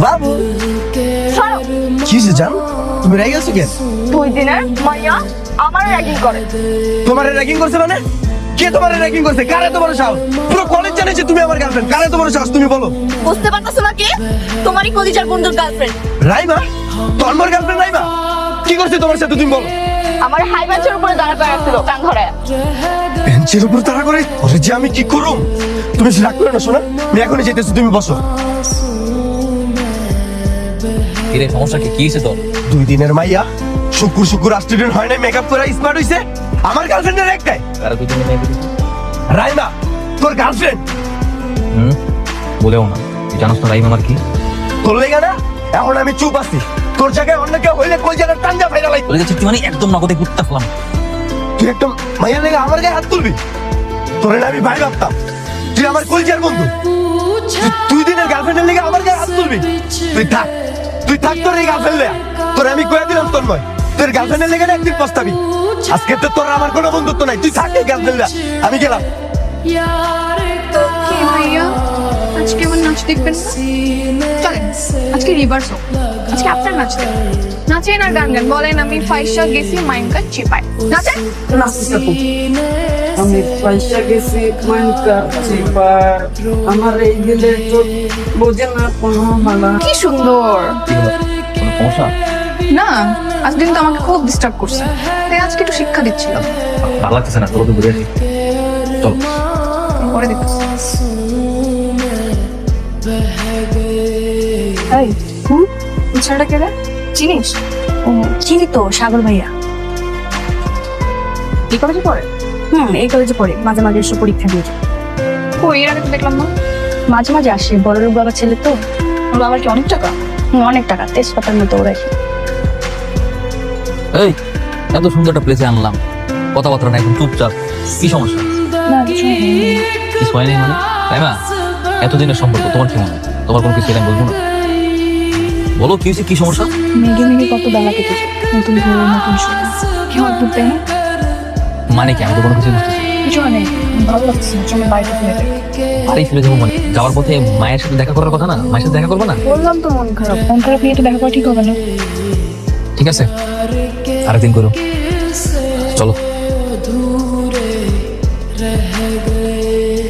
বাবু কি জান, তুমি রেগে গেছো কেন? 2 দিনের মাইয়া আমার র্যাগিং করে। তোমার র্যাগিং করছে মানে? কে তোমার র্যাগিং করছে? কারে তোমার সাহস? পুরো কলেজ জানে যে তুমি আমার গার্লফ্রেন্ড। কারে তোমার সাহস তুমি বলো? বুঝতে পারতেছো না কে? তোমারই কলিজার বন্ধুর গার্লফ্রেন্ড রাইমা। তোমার গার্লফ্রেন্ড রাইমা কি করছে তোমার সাথে তুমি বলো? আমার হাই বেঞ্চের উপরে দাঁড়া করে রাখছিল টান ধরে। বেঞ্চের উপর তাড়া করে? ওরে যে আমি কি করুম? তুমি রাগ করে না শোনা, আমি এখনই যেতেছি, তুমি বসো। এর সমস্যা কি হয়েছে তোর? 2 দিনের মাইয়া শুক্র স্টুডেন্ট হয় না, মেকআপ করে স্মার্ট হইছে। আমার গার্লফ্রেন্ডের একটাই আর তুই তুমি মেয়ে দিলি? রাইমা, তোর গার্লফ্রেন্ড। বলেও না, তুই জানোস না রাইম আমার কি? তোর লেগে না এখন আমি চুপ আছি। তোর জায়গায় অন্য কেউ হইলে কই জায়গায় টাঞ্জা ফাইরা লাগবে। বলে যাচ্ছি তুই মানে একদম নগদে কুত্তা ফেলাম। তুই একটা মাইয়া লেগে আমার গায়ে হাত তুলবি? তোরে না আমি ভাই ভাবতাম, তুই আমার কলজার বন্ধু। 2 দিনের গার্লফ্রেন্ডের লেগে আমার গায়ে হাত তুলবি? তুই থাক তোর এই গার্লফ্রেন্ড লেগে। তোরে আমি কয়ে দিলাম তন্ময়, তোর গার্লফ্রেন্ডের লেগে না একদিন পস্তাবি। আজকে তো তোর আমার কোনো বন্ধুত্ব নাই, তুই থাক এই গার্লফ্রেন্ড লেগে। আমি গেলাম। কি ভাইয়া, আজকে আমার নাচ দেখবেন না? চলেন আজকে রিভার্স হোক, আজকে আপনার নাচ দেখবেন। নাচেন আর গান গান বলেন আমি ফাইসা গেছি মাইনকা চিপাই। নাচেন। আমি পয়সা গেছি মানকা চিপার, আমার এই দিলে তো বোঝে না কোনো মালা। কি সুন্দর। কি হলো? কোনো সমস্যা? না, আজকে কিন্তু আমাকে খুব ডিস্টার্ব করছে, তাই আজকে একটু শিক্ষা দিচ্ছিল। ভালো লাগতেছে না, তোর তো বুঝে আসি। চল পরে দেখতেছি। এই ছেলেটা কে রে? চিনিস? ও চিনি তো, সাগর ভাইয়া। এই কলেজে পড়ে? এই কলেজে পড়ে, মাঝে মাঝে এসে পরীক্ষা দিয়ে যায়। কই এর আগে তো দেখলাম না। মাঝে মাঝে আসে, বড় লোক বাবার ছেলে তো। ওর বাবার কি অনেক টাকা? অনেক টাকা, তেজপাতার মতো ওরাই। এই এত সুন্দর একটা প্লেসে আনলাম, কথাবার্তা না একদম চুপচাপ। কি সমস্যা? না কিছু হয়নি। কিছু হয় নাই মানে? তাই না? এতদিনের সম্পর্ক, তোমার কি মনে হয়? তোমার কোনো কিছু আমি বলবো না? বলো কি হয়েছে, কি সমস্যা? মেঘে মেঘে কত বেলা কেটেছে, নতুন ঘরে নতুন সুখ। কি অদ্ভুত তাই না? মানে কি? আমি তো কোনো কিছু বুঝতেছি না। কিছু হয় নাই, ভালো লাগছে না, চলো বাইরে ফেলে যাই। বাড়ি ফিরে যাবো মানে? যাওয়ার পথে মায়ের সাথে দেখা করার কথা না? মায়ের সাথে দেখা করবে না? বললাম তো মন খারাপ, মন খারাপ নিয়ে তো দেখা করা ঠিক হবে না। ঠিক আছে, আরেকদিন করো, চলো।